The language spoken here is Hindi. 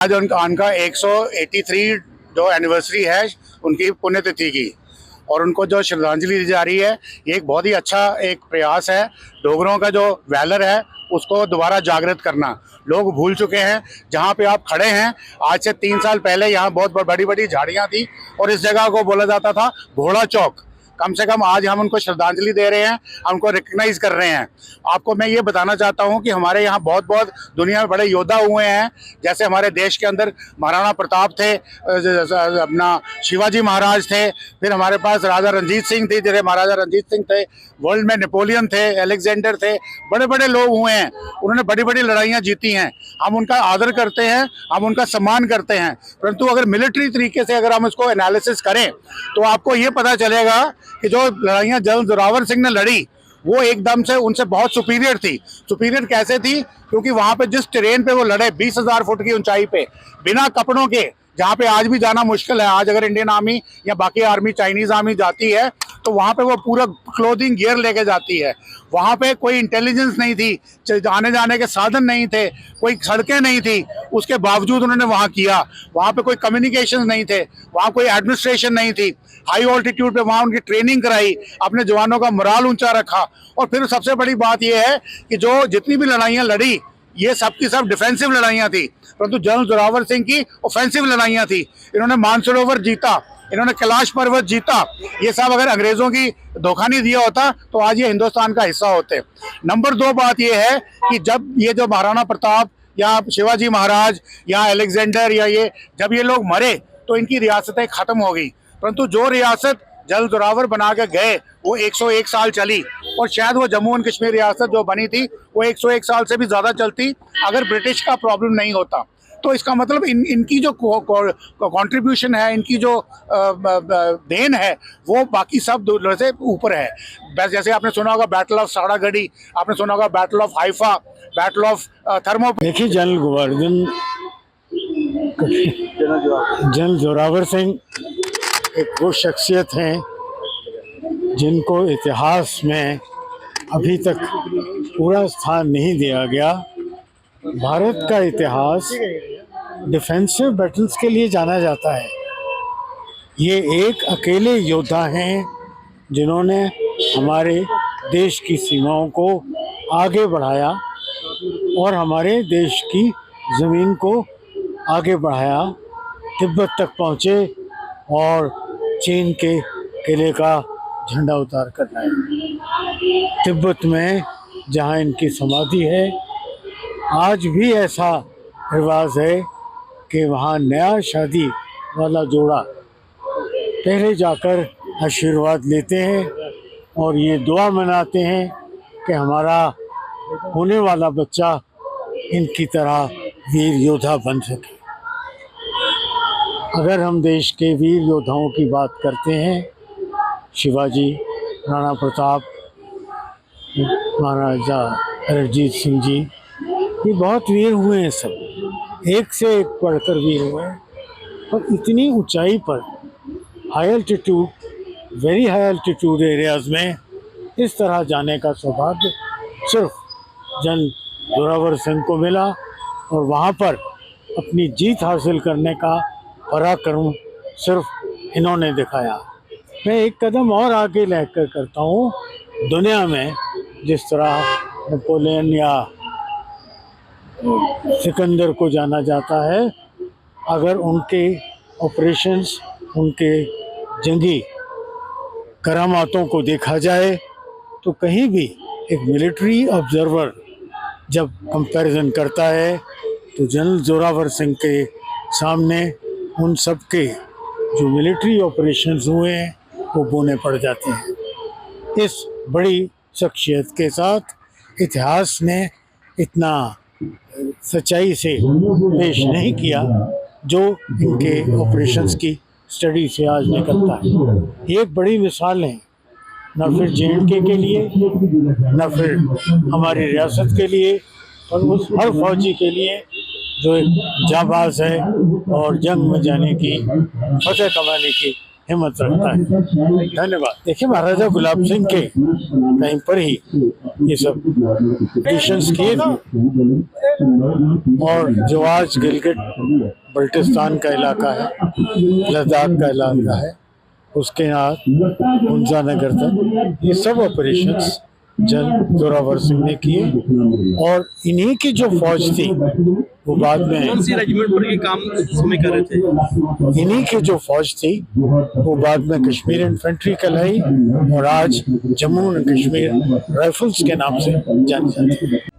आज उनका 183 जो एनिवर्सरी है उनकी पुण्यतिथि की, और उनको जो श्रद्धांजलि दी जा रही है, ये एक बहुत ही अच्छा एक प्रयास है। डोगरों का जो वैलर है उसको दोबारा जागृत करना। लोग भूल चुके हैं। जहाँ पे आप खड़े हैं, आज से 3 साल पहले यहाँ बहुत बड़ी बड़ी झाड़ियाँ थी और इस जगह को बोला जाता था घोड़ा चौक। कम से कम आज हम उनको श्रद्धांजलि दे रहे हैं, हम उनको रिकग्नाइज कर रहे हैं। आपको मैं ये बताना चाहता हूँ कि हमारे यहाँ बहुत दुनिया में बड़े योद्धा हुए हैं। जैसे हमारे देश के अंदर महाराणा प्रताप थे, अपना शिवाजी महाराज थे, फिर हमारे पास राजा रंजीत सिंह थे, जैसे महाराजा रंजीत सिंह थे। वर्ल्ड में नेपोलियन थे, अलेक्जेंडर थे, बड़े बड़े लोग हुए हैं। उन्होंने बड़ी बड़ी लड़ाइयाँ जीती हैं। हम उनका आदर करते हैं, हम उनका सम्मान करते हैं। परंतु अगर मिलिट्री तरीके से अगर हम इसको एनालिसिस करें तो आपको ये पता चलेगा कि जो लड़ाइयाँ जनरल जोरावर सिंह ने लड़ी वो एकदम से उनसे बहुत सुपीरियर थी। सुपीरियर कैसे थी? क्योंकि वहां पे जिस टेरेन पे वो लड़े, 20,000 फुट की ऊंचाई पे, बिना कपड़ों के, जहाँ पे आज भी जाना मुश्किल है। आज अगर इंडियन आर्मी या बाकी आर्मी, चाइनीज आर्मी जाती है तो वहाँ पे वो पूरा क्लोथिंग गियर लेके जाती है। वहाँ पे कोई इंटेलिजेंस नहीं थी, आने जाने के साधन नहीं थे, कोई सड़कें नहीं थी, उसके बावजूद उन्होंने वहाँ किया। वहाँ पे कोई कम्युनिकेशन नहीं थे, वहाँ कोई एडमिनिस्ट्रेशन नहीं थी। हाई ऑल्टीट्यूड पे वहाँ उनकी ट्रेनिंग कराई, अपने जवानों का मोराल ऊंचा रखा। और फिर सबसे बड़ी बात यह है कि जो जितनी भी लड़ाइयाँ लड़ी, ये सब की सब डिफेंसिव लड़ाइयाँ थी, परंतु जनरल जोरावर सिंह की ऑफेंसिव लड़ाइयाँ थी। इन्होंने मानसरोवर जीता, इन्होंने कैलाश पर्वत जीता। ये सब अगर अंग्रेजों की धोखा नहीं दिया होता तो आज ये हिंदुस्तान का हिस्सा होते। नंबर 2 बात ये है कि जब ये जो महाराणा प्रताप या शिवाजी महाराज या अलेक्जेंडर या ये जब ये लोग मरे तो इनकी रियासतें खत्म हो गई, परंतु जो रियासत जनरल जोरावर बना के गए वो 101 साल चली। और शायद वो जम्मू एंड कश्मीर रियासत जो बनी थी वो 101 साल से भी ज़्यादा चलती अगर ब्रिटिश का प्रॉब्लम नहीं होता। तो इसका मतलब इनकी जो कंट्रीब्यूशन है, इनकी जो देन है, वो बाकी सब दूर से ऊपर है। बस जैसे आपने सुना होगा बैटल ऑफ साड़ागढ़ी, आपने सुना होगा battle of Haifa, battle of Thermopylae. देखिए, जनरल जोरावर सिंह एक वो शख्सियत हैं जिनको इतिहास में अभी तक पूरा स्थान नहीं दिया गया। भारत का इतिहास डिफेंसिव बैटल्स के लिए जाना जाता है। ये एक अकेले योद्धा हैं जिन्होंने हमारे देश की सीमाओं को आगे बढ़ाया और हमारे देश की ज़मीन को आगे बढ़ाया, तिब्बत तक पहुँचे और चीन के किले का झंडा उतार कर लाए। तिब्बत में जहाँ इनकी समाधि है, आज भी ऐसा रिवाज है कि वहाँ नया शादी वाला जोड़ा पहले जाकर आशीर्वाद लेते हैं और ये दुआ मनाते हैं कि हमारा होने वाला बच्चा इनकी तरह वीर योद्धा बन सके। अगर हम देश के वीर योद्धाओं की बात करते हैं, शिवाजी, राणा प्रताप, महाराजा रणजीत सिंह जी, ये बहुत वीर हुए हैं। सब एक से एक बढ़कर वीर हुए हैं। और इतनी ऊंचाई पर high altitude, very high altitude areas में इस तरह जाने का सौभाग्य सिर्फ जनरल जोरावर सिंह को मिला और वहाँ पर अपनी जीत हासिल करने का पराक्रम सिर्फ इन्होंने दिखाया। मैं एक कदम और आगे लेकर करता हूँ। दुनिया में जिस तरह नेपोलियन या सिकंदर को जाना जाता है, अगर उनके ऑपरेशंस, उनके जंगी करामातों को देखा जाए तो कहीं भी एक मिलिट्री ऑब्जर्वर जब कंपैरिजन करता है तो जनरल जोरावर सिंह के सामने उन सब के जो मिलिट्री ऑपरेशंस हुए हैं वो बोने पड़ जाते हैं। इस बड़ी शख्सियत के साथ इतिहास ने इतना सच्चाई से पेश नहीं किया जो इनके ऑपरेशंस की स्टडी से आज निकलता है। ये एक बड़ी मिसाल है, न फिर JNK के लिए, न फिर हमारी रियासत के लिए, और उस हर फौजी के लिए जो एक जाबाज है और जंग में जाने की, फतह कमाने की हिम्मत रखता है। धन्यवाद। देखिए, महाराजा गुलाब सिंह के टाइम पर ही ये सब एडिशंस किए थे, और जो आज गिलगिट बल्टिस्तान का इलाका है, लद्दाख का इलाका है, उसके यहाँ हुंजा नगर तक ये सब ऑपरेशंस जनरल जोरावर सिंह ने किए। और इन्हीं की जो फौज थी वो बाद में, कौन सी रेजिमेंट पर ये काम समय कर रहे थे? इन्हीं की जो फौज थी वो बाद में कश्मीर इन्फेंट्री कहलाई और आज जम्मू एंड कश्मीर राइफल्स के नाम से जानी जाती है।